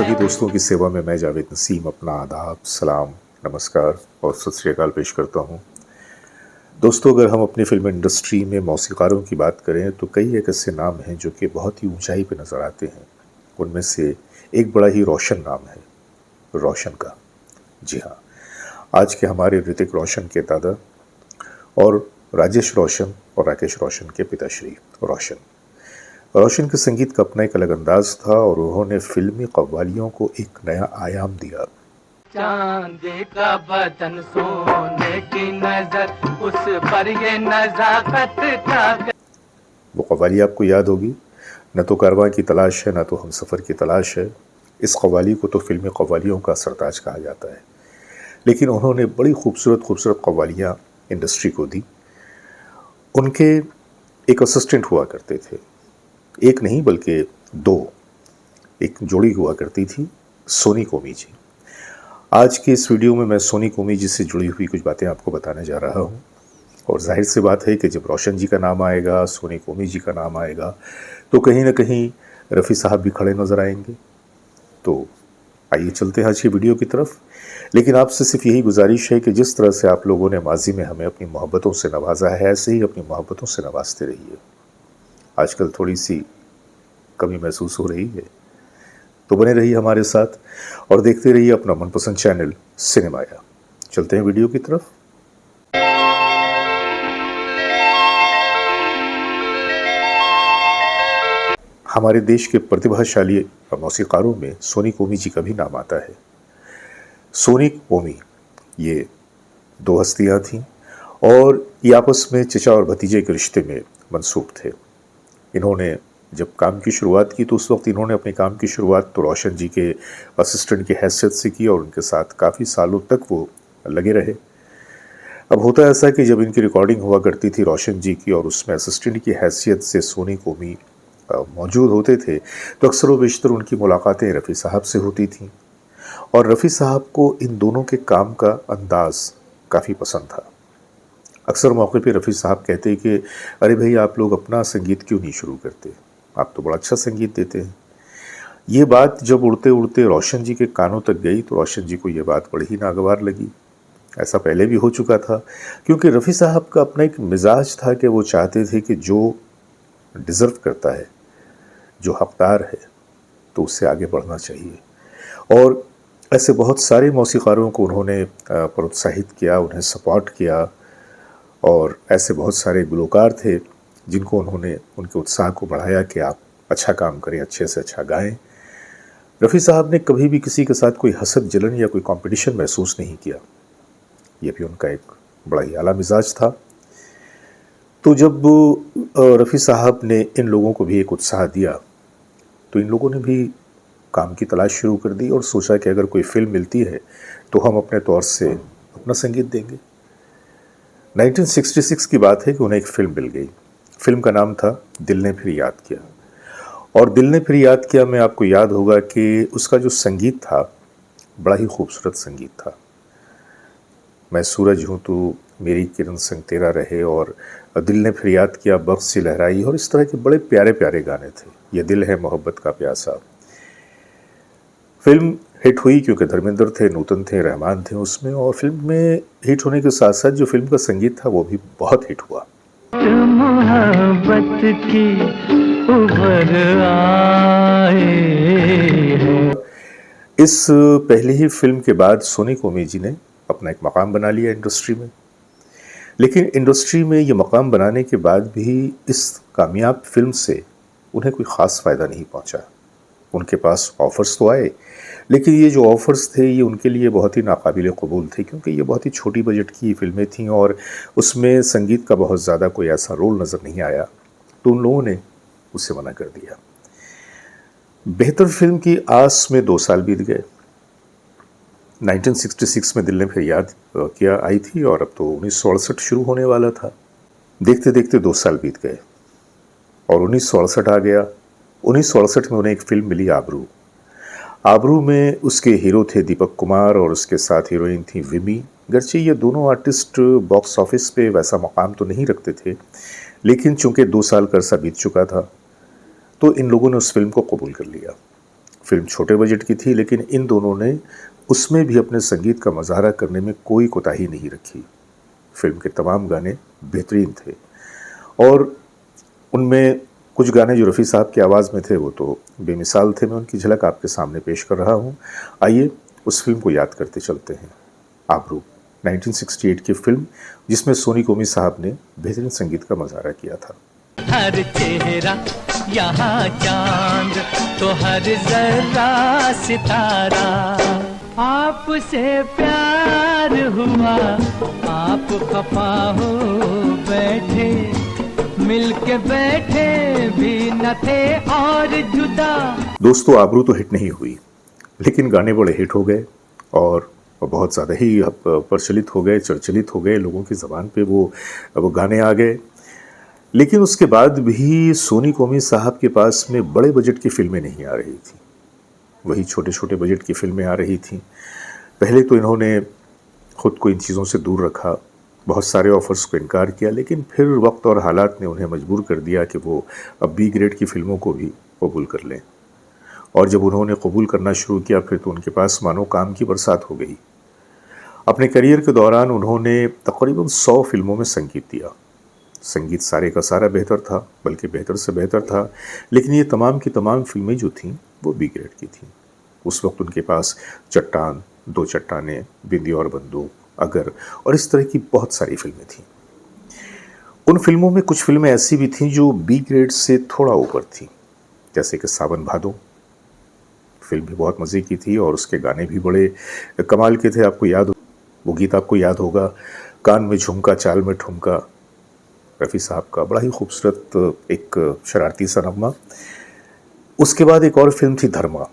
सभी दोस्तों की सेवा में मैं जावेद नसीम अपना आदाब, सलाम, नमस्कार और सत श्री अकाल पेश करता हूँ। दोस्तों, अगर हम अपनी फ़िल्म इंडस्ट्री में मौसीक़ारों की बात करें तो कई एक ऐसे नाम हैं जो कि बहुत ही ऊंचाई पे नज़र आते हैं। उनमें से एक बड़ा ही रोशन नाम है, रोशन का। जी हाँ, आज के हमारे ऋतिक रोशन के दादा और राजेश रोशन और राकेश रोशन के पिताश्री रोशन। रोशन के संगीत का अपना एक अलग अंदाज था और उन्होंने फिल्मी कव्वालियों को एक नया आयाम दिया। चांदी का बदन सोने की नजर उस पर ये नजाकत का। वो कव्वाली आपको याद होगी, न तो कारवां की तलाश है न तो हमसफ़र की तलाश है। इस कव्वाली को तो फिल्मी कव्वालियों का सरताज कहा जाता है, लेकिन उन्होंने बड़ी खूबसूरत खूबसूरत कव्वालियाँ इंडस्ट्री को दी। उनके एक असिस्टेंट हुआ करते थे, एक नहीं बल्कि दो, एक जोड़ी हुआ करती थी, सोनी कोमी जी। आज के इस वीडियो में मैं सोनी कोमी जी से जुड़ी हुई कुछ बातें आपको बताने जा रहा हूँ। और जाहिर सी बात है कि जब रोशन जी का नाम आएगा, सोनी कोमी जी का नाम आएगा, तो कहीं ना कहीं रफ़ी साहब भी खड़े नज़र आएंगे। तो आइए चलते हैं आज की वीडियो की तरफ। लेकिन आपसे सिर्फ यही गुजारिश है कि जिस तरह से आप लोगों ने माजी में हमें अपनी मोहब्बतों से नवाजा है, ऐसे ही अपनी मोहब्बतों से नवाजते रहिए। आजकल थोड़ी सी कमी महसूस हो रही है, तो बने रहिए हमारे साथ और देखते रहिए अपना मनपसंद चैनल सिनेमाया। चलते हैं वीडियो की तरफ। हमारे देश के प्रतिभाशाली मौसीक़ारों में सोनी कोमी जी का भी नाम आता है। सोनी कोमी ये दो हस्तियां थीं और ये आपस में चचा और भतीजे के रिश्ते में मंसूब थे। इन्होंने जब काम की शुरुआत की तो उस वक्त इन्होंने अपने काम की शुरुआत तो रोशन जी के असिस्टेंट की हैसियत से की और उनके साथ काफ़ी सालों तक वो लगे रहे। अब होता ऐसा कि जब इनकी रिकॉर्डिंग हुआ करती थी रोशन जी की और उसमें असिस्टेंट की हैसियत से सोनी कोमी मौजूद होते थे, तो अक्सर व बेशतर उनकी मुलाकातें रफ़ी साहब से होती थीं और रफ़ी साहब को इन दोनों के काम का अंदाज़ काफ़ी पसंद था। अक्सर मौके पे रफ़ी साहब कहते कि अरे भाई, आप लोग अपना संगीत क्यों नहीं शुरू करते, आप तो बड़ा अच्छा संगीत देते हैं। ये बात जब उड़ते उड़ते रोशन जी के कानों तक गई तो रोशन जी को ये बात बड़ी ही नागवार लगी। ऐसा पहले भी हो चुका था, क्योंकि रफ़ी साहब का अपना एक मिजाज था कि वो चाहते थे कि जो डिज़र्व करता है, जो हकदार है, तो उससे आगे बढ़ना चाहिए। और ऐसे बहुत सारे मौसीक़ारों को उन्होंने प्रोत्साहित किया, उन्हें सपोर्ट किया और ऐसे बहुत सारे गुलकार थे जिनको उन्होंने उनके उत्साह को बढ़ाया कि आप अच्छा काम करें, अच्छे से अच्छा गाएं। रफ़ी साहब ने कभी भी किसी के साथ कोई हसद जलन या कोई कंपटीशन महसूस नहीं किया। ये भी उनका एक बड़ा ही आला मिजाज था। तो जब रफ़ी साहब ने इन लोगों को भी एक उत्साह दिया तो इन लोगों ने भी काम की तलाश शुरू कर दी और सोचा कि अगर कोई फ़िल्म मिलती है तो हम अपने तौर से अपना संगीत देंगे। 1966 की बात है कि उन्हें एक फ़िल्म मिल गई। फ़िल्म का नाम था दिल ने फिर याद किया। और दिल ने फिर याद किया में आपको याद होगा कि उसका जो संगीत था, बड़ा ही खूबसूरत संगीत था। मैं सूरज हूँ तू मेरी किरण संग तेरा रहे और दिल ने फिर याद किया, बख्श सी लहराई और इस तरह के बड़े प्यारे प्यारे गाने थे। ये दिल है मोहब्बत का प्यासा। फिल्म हिट हुई क्योंकि धर्मेंद्र थे, नूतन थे, रहमान थे उसमें, और फिल्म में हिट होने के साथ साथ जो फिल्म का संगीत था वो भी बहुत हिट हुआ। मोहब्बत की उभर आए। इस पहली ही फिल्म के बाद सोनी कोमी जी ने अपना एक मकाम बना लिया इंडस्ट्री में। लेकिन इंडस्ट्री में ये मकाम बनाने के बाद भी इस कामयाब फिल्म से उन्हें कोई ख़ास फ़ायदा नहीं पहुंचा। उनके पास ऑफ़र्स तो आए, लेकिन ये जो ऑफ़र्स थे ये उनके लिए बहुत ही नाकाबिले क़बूल थे, क्योंकि ये बहुत ही छोटी बजट की फ़िल्में थीं और उसमें संगीत का बहुत ज़्यादा कोई ऐसा रोल नज़र नहीं आया, तो उन लोगों ने उससे मना कर दिया। बेहतर फिल्म की आस में 2 साल बीत गए। 1966 में दिल ने फिर याद किया आई थी और अब तो 1968 शुरू होने वाला था। देखते देखते 2 साल बीत गए और 1968 आ गया। 1968 में उन्हें एक फ़िल्म मिली, आबरू। आबरू में उसके हीरो थे दीपक कुमार और उसके साथ हीरोइन थी विमी। गर्चे ये दोनों आर्टिस्ट बॉक्स ऑफिस पे वैसा मकाम तो नहीं रखते थे, लेकिन चूंकि 2 साल का अरसा बीत चुका था तो इन लोगों ने उस फिल्म को कबूल कर लिया। फिल्म छोटे बजट की थी, लेकिन इन दोनों ने उसमें भी अपने संगीत का मुजाहरा करने में कोई कोताही नहीं रखी। फिल्म के तमाम गाने बेहतरीन थे और उनमें कुछ गाने जो रफ़ी साहब की आवाज़ में थे वो तो बेमिसाल थे। मैं उनकी झलक आपके सामने पेश कर रहा हूँ। आइए उस फिल्म को याद करते चलते हैं। आबरू 1968 की फिल्म, जिसमें सोनी कोमी साहब ने बेहतरीन संगीत का मुजाहरा किया था। हर चेहरा यहाँ चांद तो हर जर्रा सितारा, आपसे प्यार हुआ आप खफा हो बैठे, मिलके बैठे भी न थे और जुदा। दोस्तों, आबरू तो हिट नहीं हुई, लेकिन गाने बड़े हिट हो गए और बहुत ज़्यादा ही प्रचलित हो गए, चर्चित हो गए। लोगों की ज़बान पे वो गाने आ गए। लेकिन उसके बाद भी सोनी कोमी साहब के पास में बड़े बजट की फिल्में नहीं आ रही थी, वही छोटे छोटे बजट की फिल्में आ रही थी। पहले तो इन्होंने ख़ुद को इन चीज़ों से दूर रखा, बहुत सारे ऑफ़र्स को इनकार किया, लेकिन फिर वक्त और हालात ने उन्हें मजबूर कर दिया कि वो अब बी ग्रेड की फ़िल्मों को भी कबूल कर लें। और जब उन्होंने कबूल करना शुरू किया, फिर तो उनके पास मानो काम की बरसात हो गई। अपने करियर के दौरान उन्होंने तकरीबन 100 फिल्मों में संगीत दिया। संगीत सारे का सारा बेहतर था, बल्कि बेहतर से बेहतर था, लेकिन ये तमाम की तमाम फिल्में जो थीं वो बी ग्रेड की थीं। उस वक्त उनके पास चट्टान, दो चट्टानें, बिंदी और बंदूक, अगर और इस तरह की बहुत सारी फिल्में थीं। उन फिल्मों में कुछ फिल्में ऐसी भी थीं जो बी ग्रेड से थोड़ा ऊपर थीं, जैसे कि सावन भादो। फिल्म भी बहुत मज़े की थी और उसके गाने भी बड़े कमाल के थे। आपको याद, वो गीत आपको याद होगा, कान में झुमका चाल में ठुमका, रफ़ी साहब का बड़ा ही खूबसूरत एक शरारती सा नगमा। उसके बाद एक और फिल्म थी धर्मा।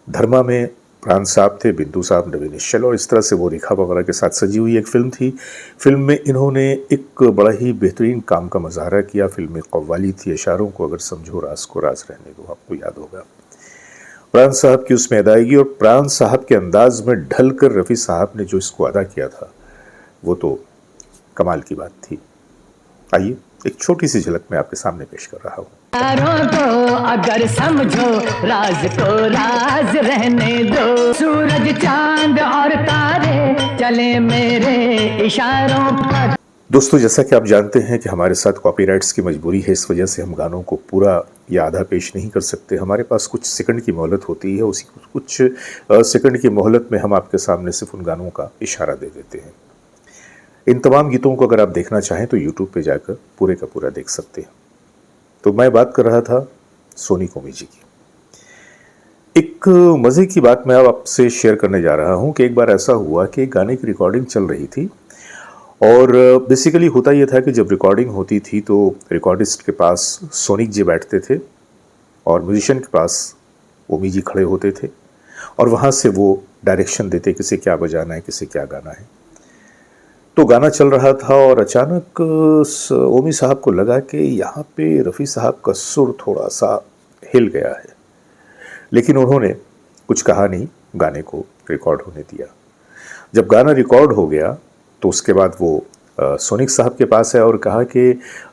धर्मा में प्राण साहब थे, बिंदु साहब, नवीन निश्चल और इस तरह से वो रेखा वगैरह के साथ सजी हुई एक फ़िल्म थी। फिल्म में इन्होंने एक बड़ा ही बेहतरीन काम का मुजाहरा किया। फिल्म में कव्वाली थी, इशारों को अगर समझो राज को राज रहने दो, आपको याद होगा। प्राण साहब की उसमें अदायगी और प्राण साहब के अंदाज में ढल कर रफ़ी साहब ने जो इसको अदा किया था, वो तो कमाल की बात थी। आइए एक छोटी सी झलक मैं आपके सामने पेश कर रहा हूँ। यारों को अगर समझो राज को राज रहने दो, सूरज चांद और तारे चले मेरे इशारों पर। दोस्तों, जैसा कि आप जानते हैं कि हमारे साथ कॉपीराइट्स की मजबूरी है, इस वजह से हम गानों को पूरा या आधा पेश नहीं कर सकते। हमारे पास कुछ सेकंड की मोहलत होती है, उसी कुछ सेकंड की मोहलत में हम आपके सामने सिर्फ उन गानों का इशारा दे देते हैं। इन तमाम गीतों को अगर आप देखना चाहें तो यूट्यूब पे जाकर पूरे का पूरा देख सकते हैं। तो मैं बात कर रहा था सोनी कोमी जी की। एक मज़े की बात मैं अब आपसे शेयर करने जा रहा हूं कि एक बार ऐसा हुआ कि एक गाने की रिकॉर्डिंग चल रही थी और बेसिकली होता यह था कि जब रिकॉर्डिंग होती थी तो रिकॉर्डिस्ट के पास सोनिक जी बैठते थे और म्यूजिशियन के पास ओमी जी खड़े होते थे और वहाँ से वो डायरेक्शन देते, किसे क्या बजाना है, किसे क्या गाना है। तो गाना चल रहा था और अचानक ओमी साहब को लगा कि यहाँ पे रफ़ी साहब का सुर थोड़ा सा हिल गया है, लेकिन उन्होंने कुछ कहा नहीं, गाने को रिकॉर्ड होने दिया। जब गाना रिकॉर्ड हो गया तो उसके बाद वो सोनिक साहब के पास है और कहा कि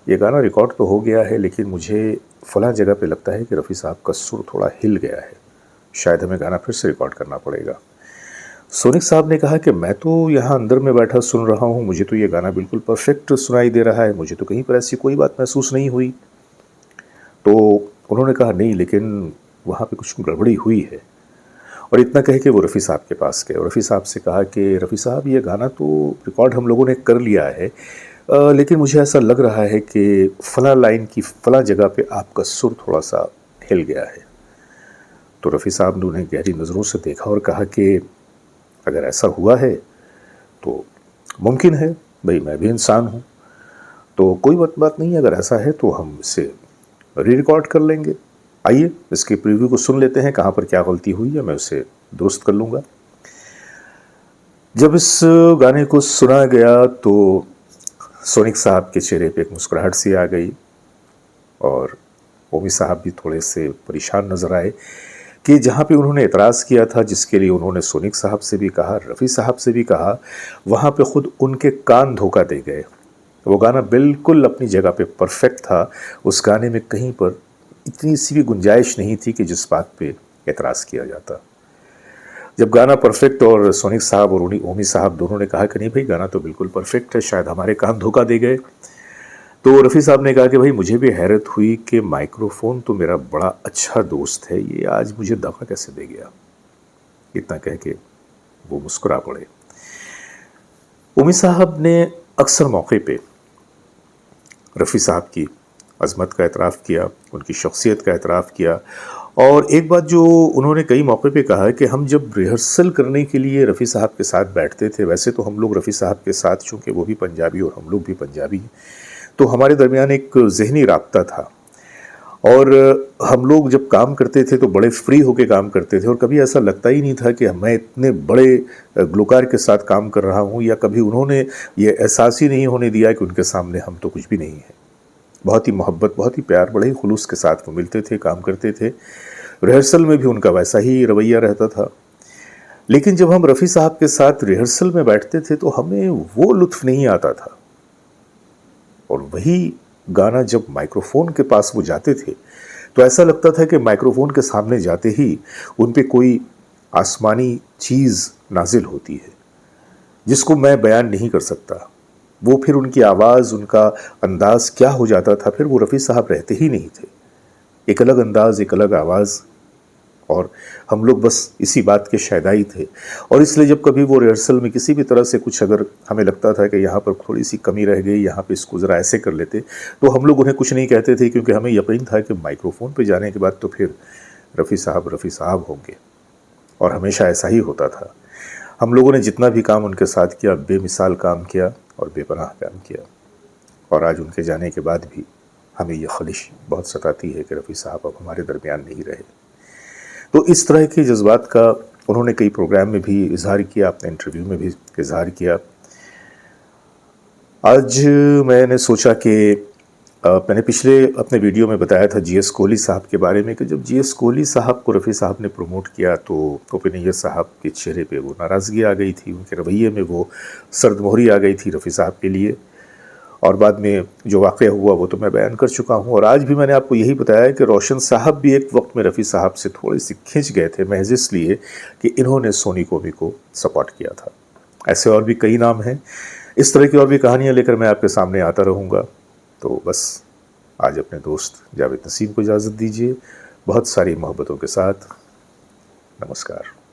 ये गाना रिकॉर्ड तो हो गया है, लेकिन मुझे फ़लाँ जगह पे लगता है कि रफ़ी साहब का सुर थोड़ा हिल गया है, शायद हमें गाना फिर से रिकॉर्ड करना पड़ेगा। सोनिक साहब ने कहा कि मैं तो यहाँ अंदर में बैठा सुन रहा हूँ, मुझे तो ये गाना बिल्कुल परफेक्ट सुनाई दे रहा है, मुझे तो कहीं पर ऐसी कोई बात महसूस नहीं हुई। तो उन्होंने कहा नहीं, लेकिन वहाँ पे कुछ गड़बड़ी हुई है। और इतना कह के वो रफ़ी साहब के पास गए और रफ़ी साहब से कहा कि रफ़ी साहब, ये गाना तो रिकॉर्ड हम लोगों ने कर लिया है, लेकिन मुझे ऐसा लग रहा है कि फ़लाँ लाइन की फ़लाँ जगह पे आपका सुर थोड़ा सा हिल गया है। तो रफ़ी साहब ने उन्हें गहरी नज़रों से देखा और कहा कि अगर ऐसा हुआ है तो मुमकिन है, भाई मैं भी इंसान हूँ, तो कोई बात नहीं, अगर ऐसा है तो हम इसे री रिकॉर्ड कर लेंगे। आइए इसके प्रीव्यू को सुन लेते हैं, कहाँ पर क्या गलती हुई है मैं उसे दुरुस्त कर लूँगा। जब इस गाने को सुना गया तो सोनिक साहब के चेहरे पे एक मुस्कुराहट सी आ गई और ओमी साहब भी थोड़े से परेशान नज़र आए कि जहाँ पे उन्होंने एतराज़ किया था, जिसके लिए उन्होंने सोनिक साहब से भी कहा, रफ़ी साहब से भी कहा, वहाँ पे ख़ुद उनके कान धोखा दे गए। वो गाना बिल्कुल अपनी जगह पे परफेक्ट था। उस गाने में कहीं पर इतनी सी भी गुंजाइश नहीं थी कि जिस बात पे एतराज़ किया जाता। जब गाना परफेक्ट और सोनिक साहब और ओमी साहब दोनों ने कहा कि नहीं भाई गाना तो बिल्कुल परफेक्ट है, शायद हमारे कान धोखा दे गए, तो रफ़ी साहब ने कहा कि भाई मुझे भी हैरत हुई कि माइक्रोफोन तो मेरा बड़ा अच्छा दोस्त है, ये आज मुझे दगा कैसे दे गया। इतना कह के वो मुस्कुरा पड़े। ओमी साहब ने अक्सर मौके पे रफ़ी साहब की अज़मत का एतराफ़ किया, उनकी शख्सियत का एतराफ़ किया। और एक बात जो उन्होंने कई मौके पे कहा है कि हम जब रिहर्सल करने के लिए रफ़ी साहब के साथ बैठते थे, वैसे तो हम लोग रफ़ी साहब के साथ, चूँकि वो भी पंजाबी और हम लोग भी पंजाबी हैं, तो हमारे दरमियान एक ज़हनी राब्ता था। और हम लोग जब काम करते थे तो बड़े फ्री होके काम करते थे और कभी ऐसा लगता ही नहीं था कि मैं इतने बड़े ग्लूकार के साथ काम कर रहा हूँ, या कभी उन्होंने ये एहसास ही नहीं होने दिया कि उनके सामने हम तो कुछ भी नहीं हैं। बहुत ही मोहब्बत, बहुत ही प्यार, बड़े ही खुलूस के साथ वो मिलते थे, काम करते थे। रिहर्सल में भी उनका वैसा ही रवैया रहता था। लेकिन जब हम रफ़ी साहब के साथ रिहर्सल में बैठते थे तो हमें वो लुत्फ़ नहीं आता था। और वही गाना जब माइक्रोफोन के पास वो जाते थे तो ऐसा लगता था कि माइक्रोफोन के सामने जाते ही उन पे कोई आसमानी चीज़ नाजिल होती है जिसको मैं बयान नहीं कर सकता। वो फिर उनकी आवाज़, उनका अंदाज़ क्या हो जाता था, फिर वो रफ़ी साहब रहते ही नहीं थे। एक अलग अंदाज़, एक अलग आवाज़, और हम लोग बस इसी बात के शैदाई थे। और इसलिए जब कभी वो रिहर्सल में किसी भी तरह से कुछ अगर हमें लगता था कि यहाँ पर थोड़ी सी कमी रह गई, यहाँ पे इसको ज़रा ऐसे कर लेते, तो हम लोग उन्हें कुछ नहीं कहते थे, क्योंकि हमें यकीन था कि माइक्रोफोन पे जाने के बाद तो फिर रफ़ी साहब होंगे। और हमेशा ऐसा ही होता था। हम लोगों ने जितना भी काम उनके साथ किया, बेमिसाल काम किया और बेपनाह काम किया। और आज उनके जाने के बाद भी हमें यह ख़लिश बहुत सताती है कि रफ़ी साहब अब हमारे दरमियान नहीं रहे। तो इस तरह के जज्बात का उन्होंने कई प्रोग्राम में भी इज़हार किया, अपने इंटरव्यू में भी इज़हार किया। आज मैंने सोचा कि मैंने पिछले अपने वीडियो में बताया था जीएस कोहली साहब के बारे में कि जब जीएस कोहली साहब को रफ़ी साहब ने प्रमोट किया तो ओपी नैयर साहब के चेहरे पे वो नाराज़गी आ गई थी, उनके रवैये में वो सर्दमोहरी आ गई थी रफ़ी साहब के लिए। और बाद में जो वाक़या हुआ वो तो मैं बयान कर चुका हूँ। और आज भी मैंने आपको यही बताया कि रोशन साहब भी एक वक्त में रफ़ी साहब से थोड़े से खिंच गए थे, महज इसलिए कि इन्होंने सोनी ओमी को सपोर्ट किया था। ऐसे और भी कई नाम हैं। इस तरह की और भी कहानियाँ लेकर मैं आपके सामने आता रहूँगा। तो बस आज अपने दोस्त जावेद नसीम को इजाज़त दीजिए, बहुत सारी मोहब्बतों के साथ। नमस्कार।